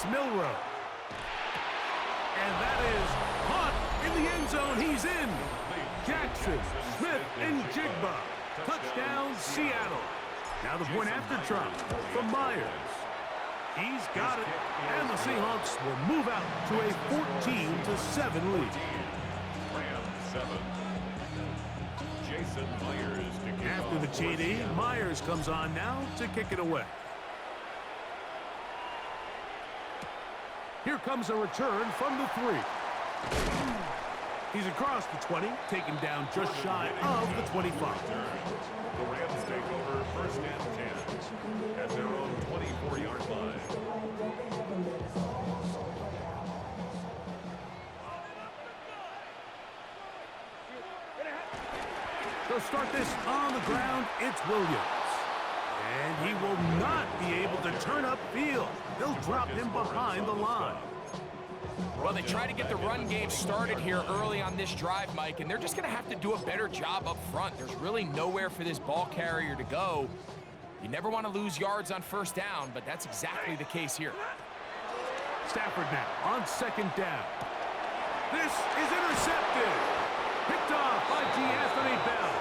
Milrow. And that is caught in the end zone. He's in. Jackson, Smith, and Jigba. Touchdown, Seattle. Now the point after try from Myers. He's got it, and the Seahawks will move out to a 14-7 lead. After the TD, Myers comes on now to kick it away. Here comes a return from the 3. He's across the 20, taken down just shy of the 25. The Rams take over first and 10 at their own 24-yard line. They'll start this on the ground. It's Williams. And he will not be able to turn upfield. They'll drop him behind the line. Well, they try to get the run game started here early on this drive, Mike, and they're just going to have to do a better job up front. There's really nowhere for this ball carrier to go. You never want to lose yards on first down, but that's exactly the case here. Stafford now on second down. This is intercepted. Picked off by Anthony Bell.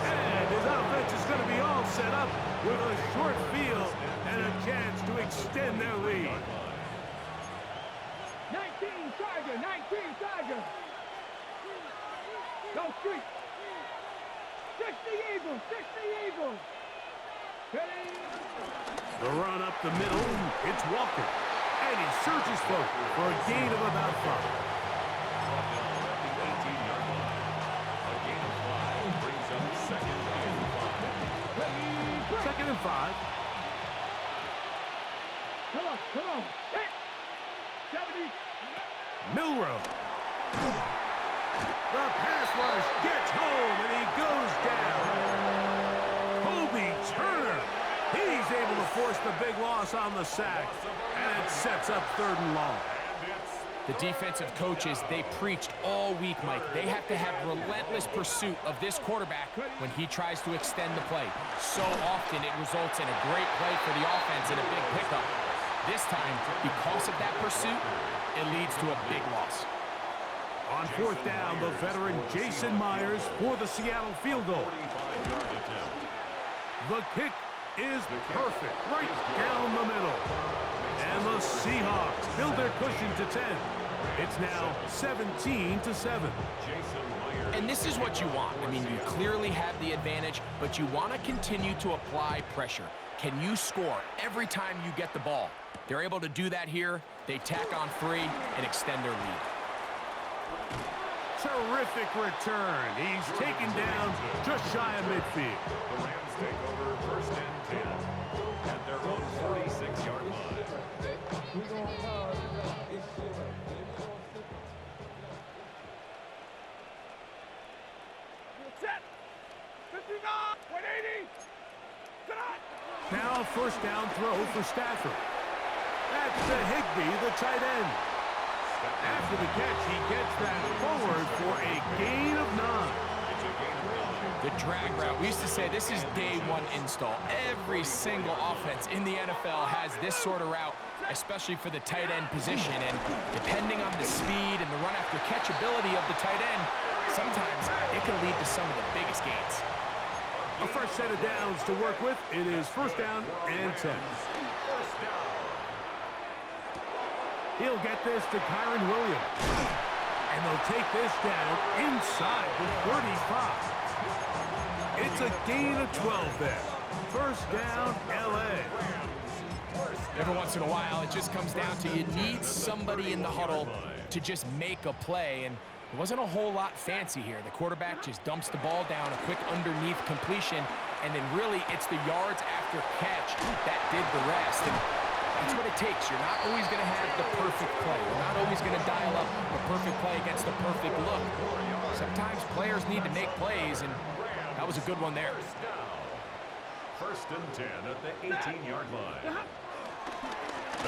And his offense is going to be all set up with a short field and a chance to extend their lead. 19 Tiger. Go street. 60 Eagles. The run up the middle, it's Walker. And he surges forward for a gain of about 5. Second and 5. Come on. Hit. 70. Milrow. The pass rush gets home, and he goes down. Kobe Turner. He's able to force the big loss on the sack, and it sets up 3rd and long. The defensive coaches, they preached all week, Mike. They have to have relentless pursuit of this quarterback when he tries to extend the play. So often it results in a great play for the offense and a big pickup. This time, because of that pursuit, it leads to a big loss. On 4th down, the veteran Jason Myers for the Seattle field goal. The kick is perfect, right down the middle. And the Seahawks build their cushion to 10. It's now 17-7. And this is what you want. I mean, you clearly have the advantage, but you want to continue to apply pressure. Can you score every time you get the ball? They're able to do that here. They tack on 3 and extend their lead. Terrific return. He's taken down just shy of midfield. The Rams take over first and 10 at their own 46-yard line. Set. 59. 180. Now a first down throw for Stafford. That's to Higbee, the tight end. After the catch, he gets that forward for a gain of 9. The drag route, we used to say this is day 1 install. Every single offense in the NFL has this sort of route, especially for the tight end position. And depending on the speed and the run after catch ability of the tight end, sometimes it can lead to some of the biggest gains. A fresh set of downs to work with. It is first down and 10. He'll get this to Kyron Williams. And they'll take this down inside the 35. It's a gain of 12 there. First down, L.A. Every once in a while, it just comes down to you need somebody in the huddle to just make a play. And it wasn't a whole lot fancy here. The quarterback just dumps the ball down, a quick underneath completion, and then really it's the yards after catch that did the rest. And that's what it takes. You're not always going to have the perfect play. You're not always going to dial up the perfect play against the perfect look. Sometimes players need to make plays, and that was a good one there. First and 10 at the 18-yard line.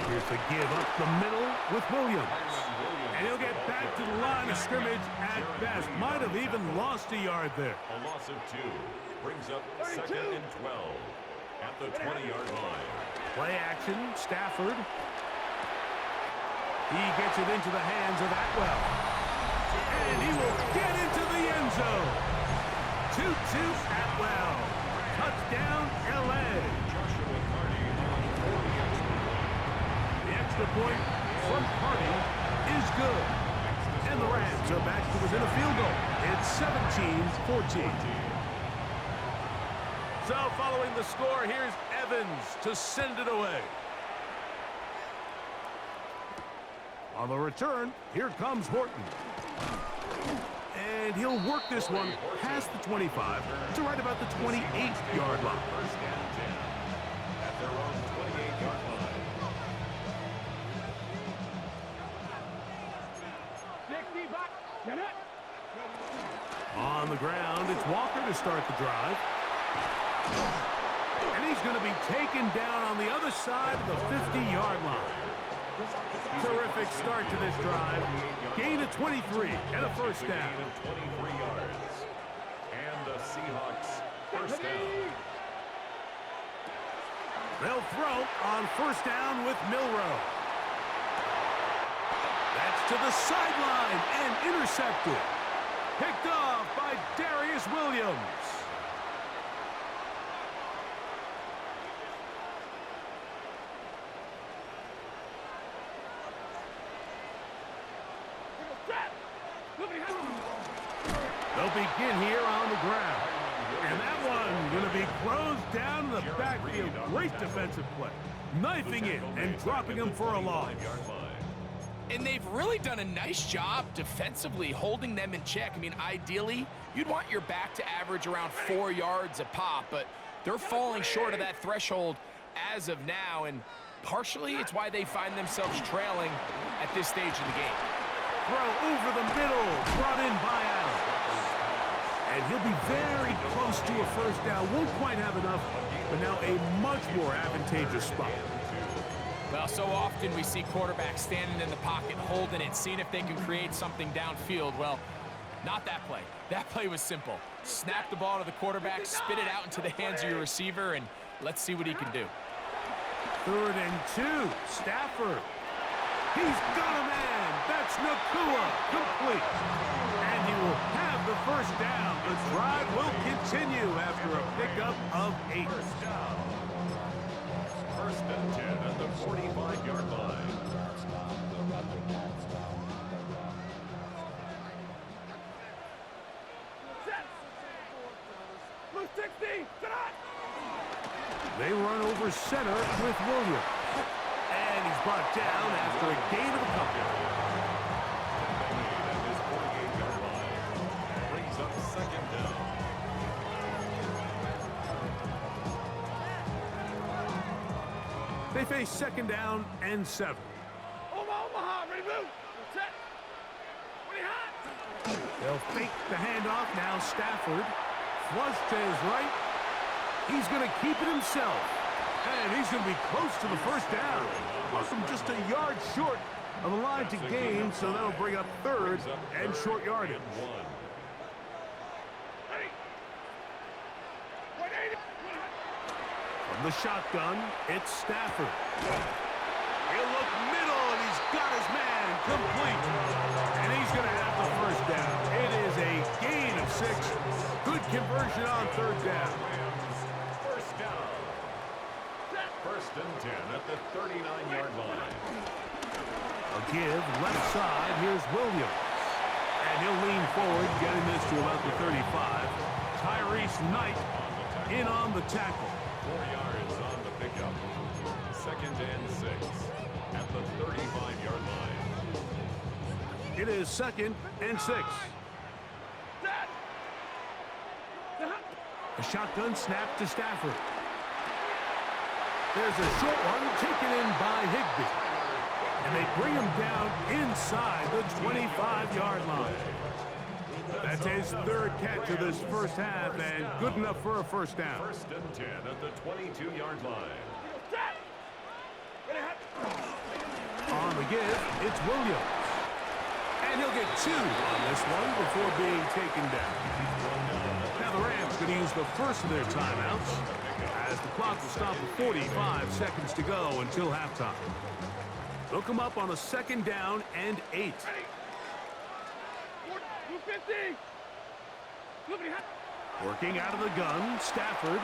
Here's the give up the middle with Williams. And he'll get back to the line of scrimmage at best. Might have even lost a yard there. A loss of 2 brings up second and 12 at the 20-yard line. Play action, Stafford. He gets it into the hands of Atwell. And he will get into the end zone. 2-2 Atwell. Touchdown, L.A. The extra point from Cardi is good. And the Rams are back to within a field goal. It's 17-14. So following the score, here's Evans to send it away. On the return, here comes Horton. And he'll work this one past the 25 to right about the 28-yard line. First and 10 at their own 28-yard line. 60 back. Get it. On the ground, it's Walker to start the drive. And he's going to be taken down on the other side of the 50-yard line. Terrific start to this drive. Gain of 23 and a first down. 23 yards. And the Seahawks first down. They'll throw on first down with Milroe. That's to the sideline and intercepted. Picked off by Darius Williams. They'll begin here on the ground. And that one going to be closed down in the backfield. Great defensive play. Knifing it and dropping him for a loss. And they've really done a nice job defensively holding them in check. I mean, ideally, you'd want your back to average around 4 yards a pop, but they're falling short of that threshold as of now, and partially it's why they find themselves trailing at this stage of the game. Throw over the middle, brought in by Adams. And he'll be very close to a first down. Won't quite have enough, but now a much more advantageous spot. Well, so often we see quarterbacks standing in the pocket, holding it, seeing if they can create something downfield. Well, not that play. That play was simple. Snap the ball to the quarterback, spit it out into the hands of your receiver, and let's see what he can do. 3rd and 2. Stafford. He's got a man. That's Nakua. Complete. And he will have the first down. The drive will continue after a pickup of 8. First down. First and 10 at the 45-yard line. Set. Blue 60. Tonight. They run over center with Williams. And he's brought down after a gain of a couple. At his 48-yard line. Brings up second down. They face 2nd down and 7. Omaha. Ready, move. Set. What do you hot? They'll fake the handoff. Now Stafford. Flush to his right. He's going to keep it himself. And he's going to be close to the first down. Awesome, just a yard short of the line to gain, so that'll bring up 3rd and short yardage. Ready. 180. From the shotgun, it's Stafford. He'll look middle, and he's got his man complete. And he's going to have the first down. It is a gain of 6. Good conversion on 3rd down. First down. First and 10 at the 39-yard line. A give left side. Here's Williams. And he'll lean forward, getting this to about the 35. Tyrese Knight in on the tackle. 4 yards on the pickup. Second and 6 at the 35-yard line. It is 2nd and 6. Set. A shotgun snap to Stafford. There's a short one taken in by Higbee. And they bring him down inside the 25-yard line. That's his 3rd catch of this first half, and good enough for a first down. First and 10 at the 22-yard line. Set. Ready, hot. On the give, it's Williams. And he'll get 2 on this one before being taken down. Now the Rams going to use the first of their timeouts, as the clock will stop at 45 seconds to go until halftime. They'll come up on a 2nd down and 8. Ready. 250. Look at him. Working out of the gun, Stafford.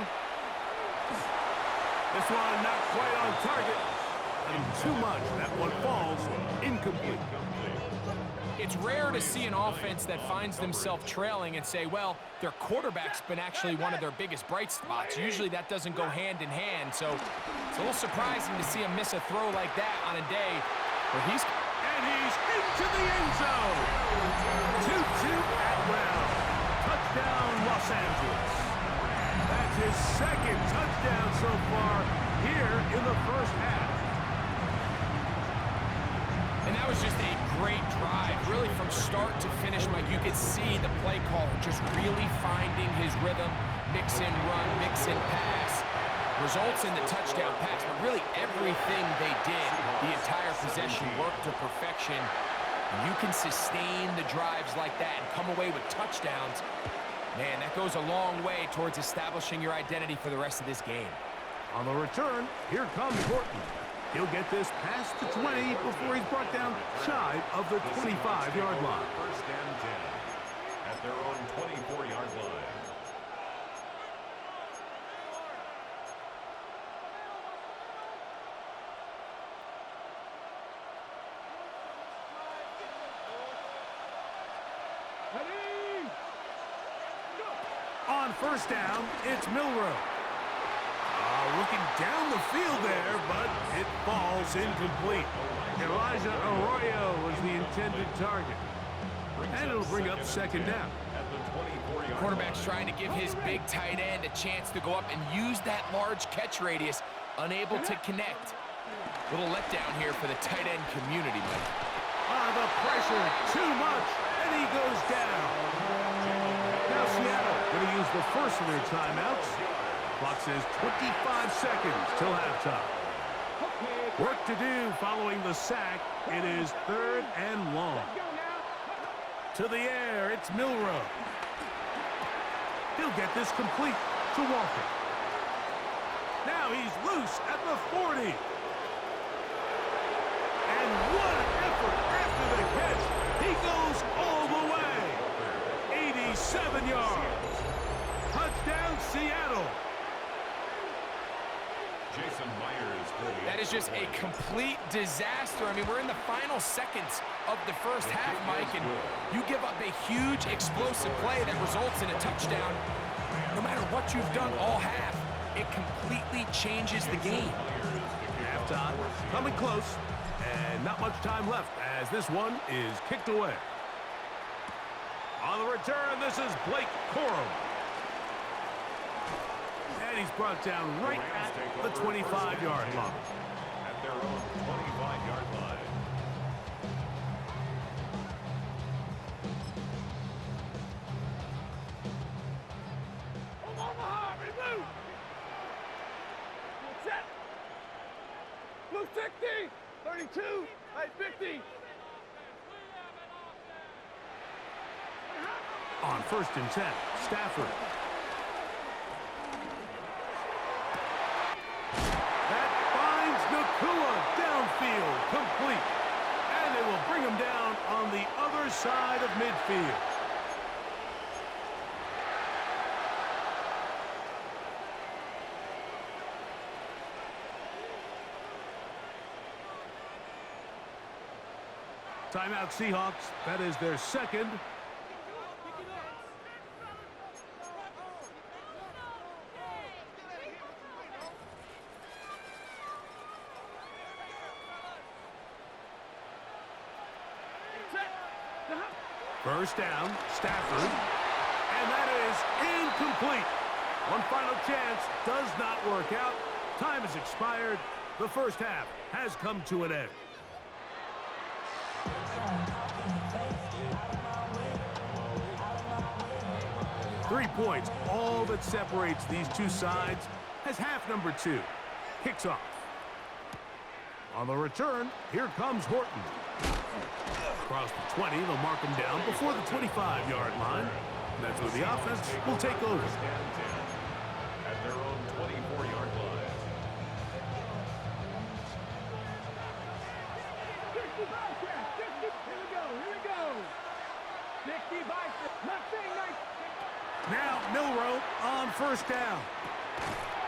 This one not quite on target. And too much. That one falls incomplete. It's rare to see an offense that finds themselves trailing and say, well, their quarterback's been actually one of their biggest bright spots. Usually that doesn't go hand in hand, so it's a little surprising to see him miss a throw like that on a day where he's... And he's into the end zone. 2-2 Atwell. Touchdown, Los Angeles. That's his 2nd touchdown so far here in the first half. And that was just a great drive, really from start to finish, Mike. You could see the play caller just really finding his rhythm, mix and run, mix and pass. Results in the touchdown pass, but really everything they did, the entire possession worked to perfection. And you can sustain the drives like that and come away with touchdowns. Man, that goes a long way towards establishing your identity for the rest of this game. On the return, here comes Horton. He'll get this past the 20 before he's brought down shy of the 25-yard line. 1st and 10 at their own 24-yard line. Ready. On 1st down, it's Milroe. Looking down the field there, but it falls incomplete. Elijah Arroyo was the intended target. And it'll bring up 2nd down. Quarterback's trying to give his big tight end a chance to go up and use that large catch radius, unable to connect. Little letdown here for the tight end community, Mike. The pressure, too much, and he goes down. Now Seattle going to use the first of their timeouts. Clock says 25 seconds till halftime. Work to do following the sack. It is 3rd and long. To the air, it's Milroe. He'll get this complete to Walker. Now he's loose at the 40. And what an effort after the catch. He goes all the way. 87 yards. Touchdown, Seattle. That is just a complete disaster. I mean, we're in the final seconds of the first half, Mike, and you give up a huge explosive play that results in a touchdown. No matter what you've done all half, it completely changes the game. Halftime coming close, and not much time left as this one is kicked away. On the return, this is Blake Corum. And he's brought down right at the 25-yard line. At their own 25-yard line. Omaha, remove. Set. Blue 60. 32. Hey, 50. On 1st and 10, Stafford. Downfield, complete. And they will bring him down on the other side of midfield. Timeout, Seahawks. That is their 2nd. First down, Stafford, and that is incomplete. One final chance, does not work out. Time has expired. The first half has come to an end. Three points, all that separates these two sides, as half number 2 kicks off. On the return, here comes Horton. Across the 20, they'll mark him down before the 25-yard line. And that's where the offense will take over. At their own 24-yard line. Now Milroe on first down.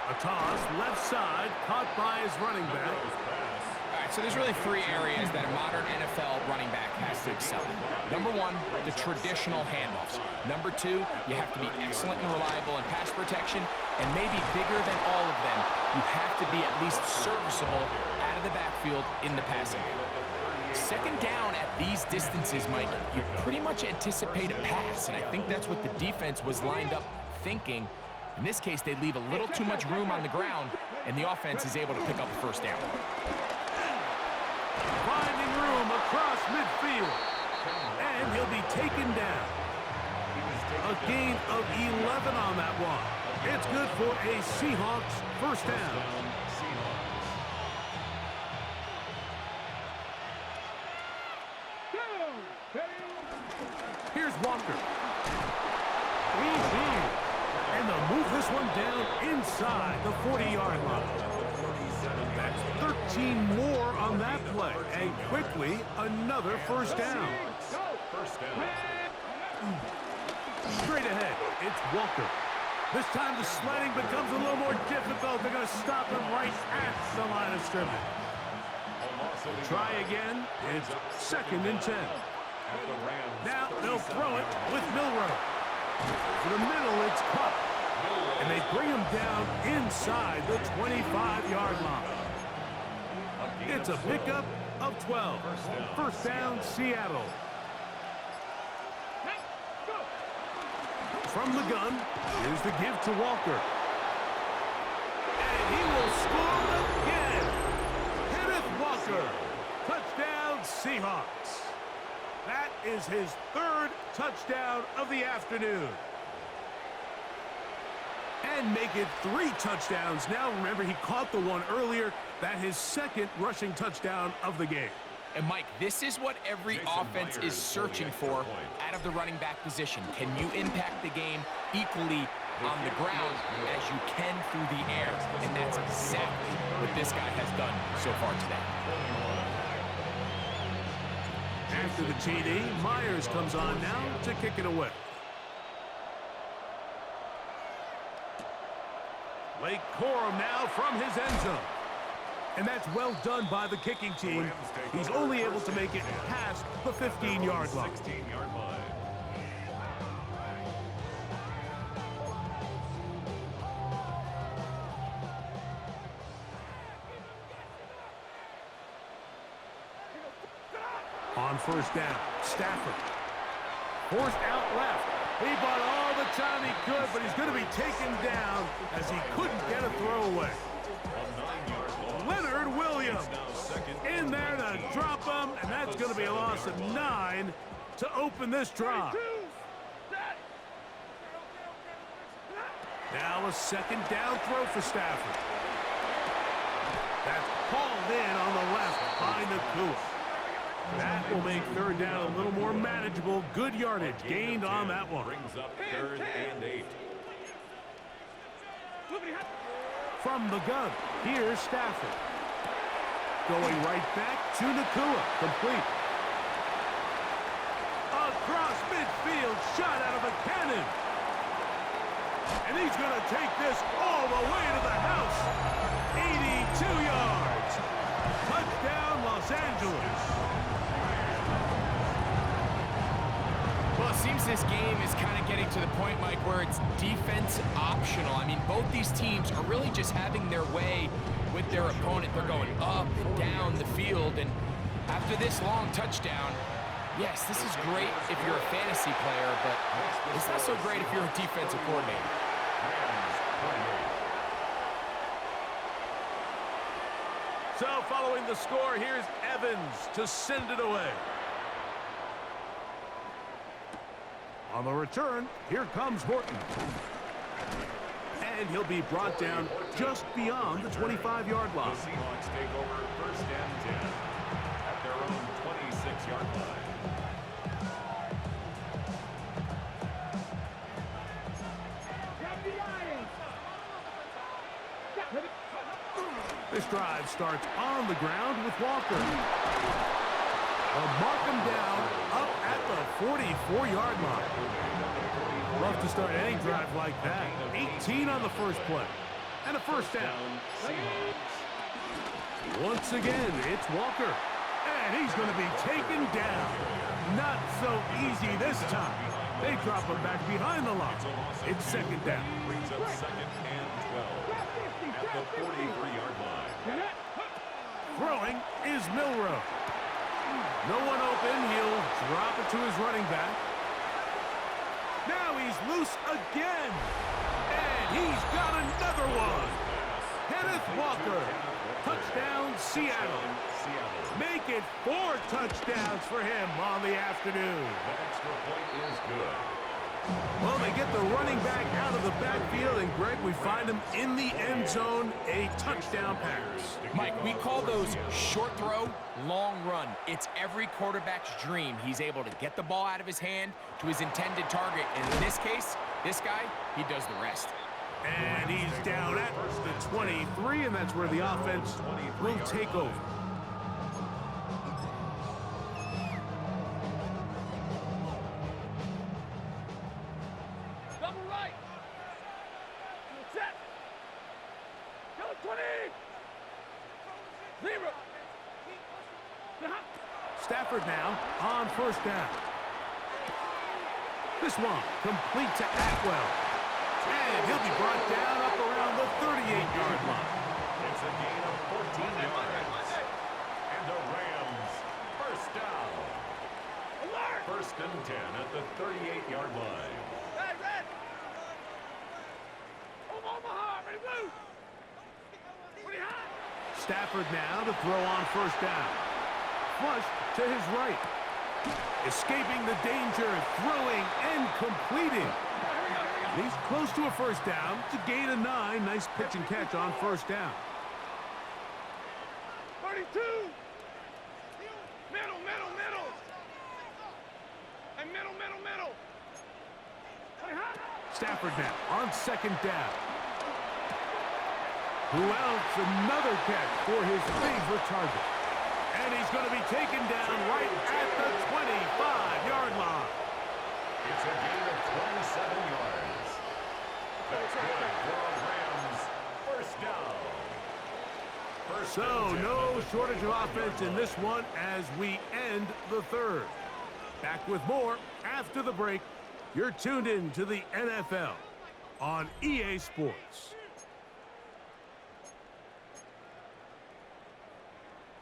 A toss, left side, caught by his running back. All right, so there's really three areas that a modern NFL running back has to excel in. Number one, the traditional handoffs. Number two, you have to be excellent and reliable in pass protection. And maybe bigger than all of them, you have to be at least serviceable out of the backfield in the passing game. Second down at these distances, Mike, you pretty much anticipate a pass, and I think that's what the defense was lined up thinking. In this case, they leave a little too much room on the ground, and the offense is able to pick up the first down. Finding room across midfield, and he'll be taken down. A gain of 11 on that one. It's good for a Seahawks first down. Here's Walker. And they'll move this one down inside the 40-yard line. That's 13 more on that play. And quickly, another first down. Straight ahead, it's Walker. This time the sledding becomes a little more difficult. They're going to stop him right at the line of scrimmage. Try again. It's 2nd and 10. Now they'll throw it with Milroe. For the middle, it's Cup. And they bring him down inside the 25-yard line. It's a pickup of 12. First down, Seattle. From the gun, here's the give to Walker. And he will score again. Kenneth Walker. Touchdown, Seahawks. That is his 3rd touchdown of the afternoon. And make it 3 touchdowns. Now, remember, he caught the one earlier. That his 2nd rushing touchdown of the game. And, Mike, this is what every offense is searching for out of the running back position. Can you impact the game equally on the ground as you can through the air? And that's exactly what this guy has done so far today. After the TD, Myers comes on now to kick it away. Blake Corum now from his end zone. And that's well done by the kicking team. He's only able to make it past the 15-yard line. 16-yard line. On first down, Stafford. Forced out left. He bought all the time he could, but he's going to be taken down as he couldn't get a throwaway. Leonard Williams in there to drop him, and that's going to be a loss of 9 to open this drive. Now a 2nd down throw for Stafford. That's called in on the left by Nakua. That will make 3rd down a little more manageable. Good yardage gained on that one. Brings up 3rd and 8. From the gun, here's Stafford. Going right back to Nakua. Complete. Across midfield, shot out of a cannon. And he's going to take this all the way to the house. 82 yards. Touchdown, Los Angeles. Well, it seems this game is kind of getting to the point, Mike, where it's defense optional. I mean, both these teams are really just having their way with their opponent. They're going up and down the field, and after this long touchdown, yes, this is great if you're a fantasy player, but it's not so great if you're a defensive coordinator. So following the score, here's Evans to send it away. On the return, here comes Horton. And he'll be brought down just beyond the 25-yard line. The Seahawks take over 1st and 10 at their own 26-yard line. This drive starts on the ground with Walker. They'll mark him down up at the 44-yard line. Love to start any drive like that. 18 on the first play. And a first down. Once again, it's Walker. And he's going to be taken down. Not so easy this time. They drop him back behind the line. It's second down. Brings up second and 12 at the 43-yard line. Throwing is Milrow. No one open. He'll drop it to his running back. Now he's loose again. And he's got another one. Kenneth Walker. Touchdown, Seattle. Make it 4 touchdowns for him on the afternoon. That extra point is good. Well, they get the running back out of the backfield, and Greg, we find him in the end zone, a touchdown pass. Mike, we call those short throw, long run. It's every quarterback's dream. He's able to get the ball out of his hand to his intended target. And in this case, this guy, he does the rest. And he's down at the 23, and that's where the offense will take over. Double right. Set. Go 20. 0. Stafford now on first down. This one complete to Atwell. And he'll be brought down up around the 38-yard line. It's a gain of 14 yards. And the Rams, first down. Alert. First and 10 at the 38-yard line. Hey, red. Omaha, ready, blue. 20 high. Stafford now to throw on first down. Flush to his right. Escaping the danger, throwing and completing. He's close to a first down to gain a 9. Nice pitch and catch on first down. 32. Middle. And middle. 20 high. Stafford now on second down. Who else? Another catch for his favorite target. And he's going to be taken down right at the 25-yard line. It's a gain of 27 yards. That's good for the Rams. First down. So no shortage of offense in this one as we end the third. Back with more after the break. You're tuned in to the NFL on EA Sports.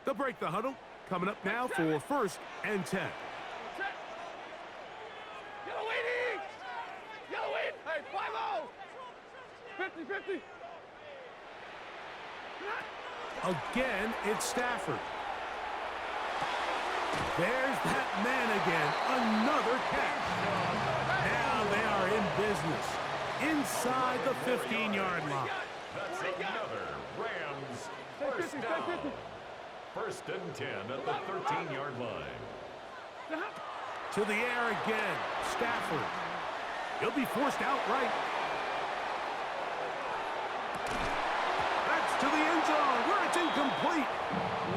The break, the huddle, coming up now for first and 10. Yellow 80. Yellow 8. Hey, 5-0. 50. Again, it's Stafford. There's that man again. Another catch. Now they are in business. Inside the 15-yard line. That's another Rams first down. First and 10 at the 13-yard line. To the air again. Stafford. He'll be forced outright. That's to the end zone where it's incomplete.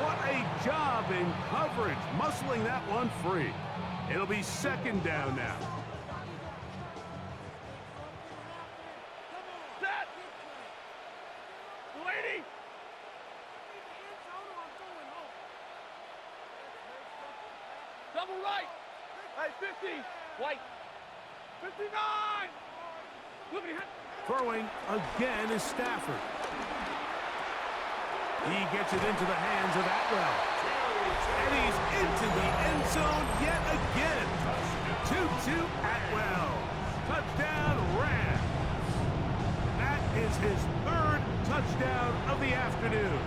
What a job in coverage, muscling that one free. It'll be second down now. Set. Lady. Double right. Hey, 50. White. 59. Look at him. Throwing again is Stafford. He gets it into the hands of Atwell. And he's into the end zone yet again. 2-2 Atwell. Touchdown Rams. That is his third touchdown of the afternoon.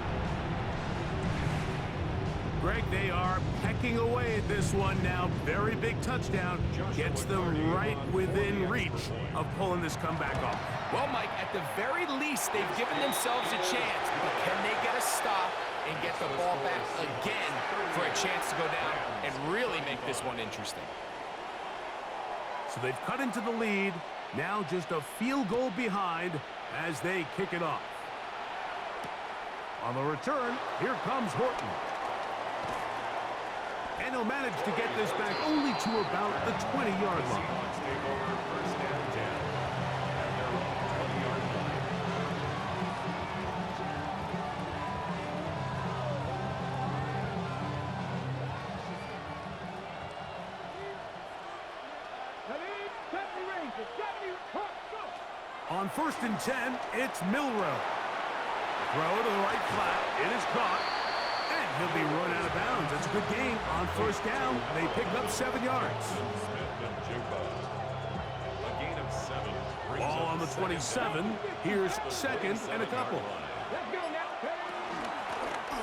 Greg, they are pecking away at this one now. Very big touchdown. Gets them right within reach of pulling this comeback off. Well, Mike, at the very least, they've given themselves a chance. But can they get a stop and get the ball back again for a chance to go down and really make this one interesting? So they've cut into the lead. Now just a field goal behind as they kick it off. On the return, here comes Horton. And he'll manage to get this back only to about the 20-yard line. Seahawks take over first and 10 at their own 20-yard line. On first and 10, it's Milrow. Throw to the right flat. It is caught. And he'll be run out of bounds. It's a good game. On first down, they pick up 7 yards. Smith and Jigba. A gain of 7. Ball on the 27. Here's second and a couple.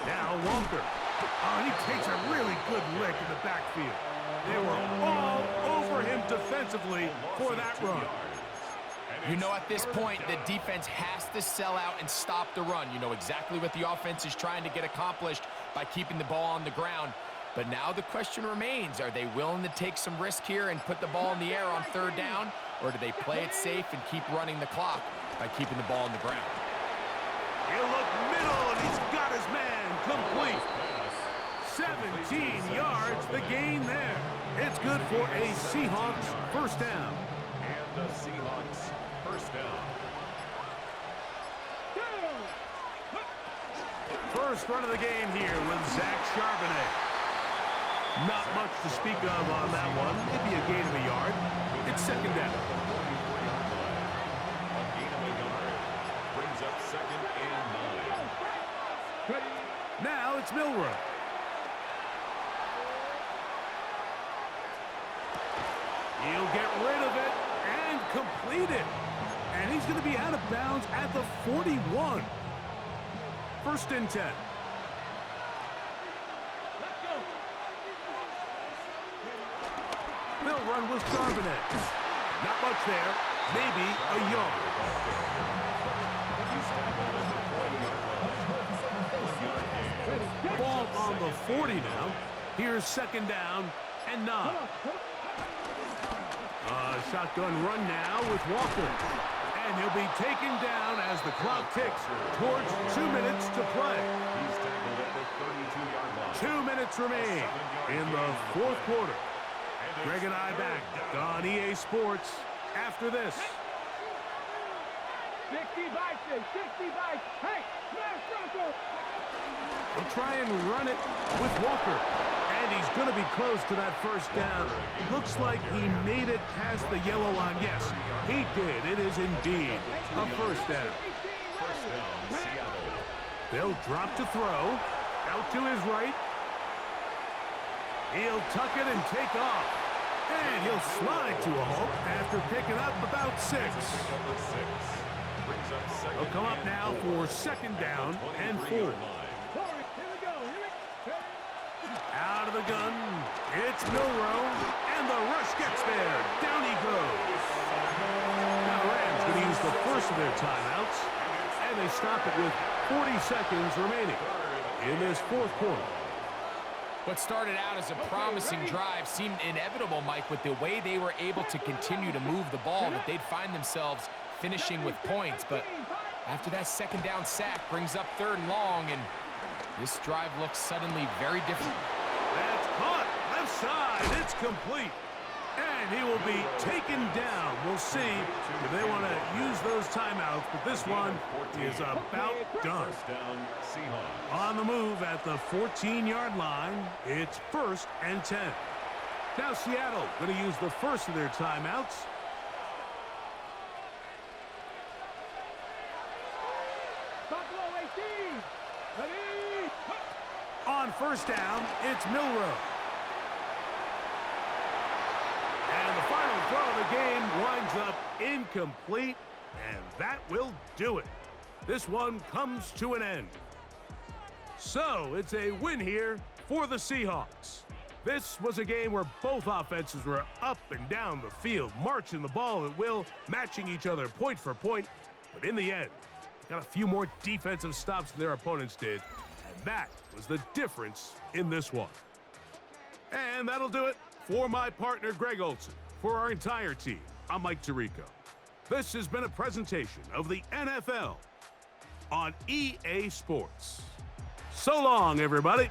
Now Walker. Oh, and he takes a really good lick in the backfield. They were all over him defensively for that run. You know, at this point, the defense has to sell out and stop the run. You know exactly what the offense is trying to get accomplished by keeping the ball on the ground. But now the question remains, are they willing to take some risk here and put the ball in the air on third down? Or do they play it safe and keep running the clock by keeping the ball on the ground? He'll look middle, and he's got his man complete. 17 yards, the gain there. It's good for a Seahawks first down. And the Seahawks first down. First run of the game here with Zach Charbonnet. Not much to speak of on that one. Maybe a gain of a yard. It's second down. A gain of a yard brings up second and 9. Now it's Milrow. He'll get rid of it and complete it. And he's going to be out of bounds at the 41. First and 10. They'll run with Charbonnet. Not much there. Maybe a yard. Ball on the 40 now. Here's second down and 9. Shotgun run now with Walker. And he'll be taken down as the clock ticks towards 2 minutes to play. He's tackled at the 32-yard line. 2 minutes remain in the fourth quarter. Greg and I back on EA Sports after this. 60 bikes, 60 bikes. Hey, smash Bronco. They'll try and run it with Walker. And he's going to be close to that first down. Looks like he made it past the yellow line. Yes, he did. It is indeed a first down. First down, Seattle. They'll drop to throw. Out to his right. He'll tuck it and take off. And he'll slide to a halt after picking up about 6. Number 6 brings up second. He'll come up now for second down and 4. Out of the gun, it's Milrow, and the rush gets there. Down he goes. Now the Rams going to use the first of their timeouts, and they stop it with 40 seconds remaining in this fourth quarter. What started out as a promising drive seemed inevitable, Mike, with the way they were able to continue to move the ball, that they'd find themselves finishing with points. But after that second down sack brings up third and long, and this drive looks suddenly very different. That's caught. Left side. It's complete. And he will be taken down. We'll see if they want to use those timeouts, but this one is about done. First down, Seahawks. On the move at the 14-yard line, it's first and 10. Now Seattle going to use the first of their timeouts. On first down, it's Milrow. And the final throw of the game winds up incomplete, and that will do it. This one comes to an end. So it's a win here for the Seahawks. This was a game where both offenses were up and down the field, marching the ball at will, matching each other point for point. But in the end, got a few more defensive stops than their opponents did, and that was the difference in this one. And that'll do it for my partner, Greg Olson. For our entire team, I'm Mike Tirico. This has been a presentation of the NFL on EA Sports. So long, everybody.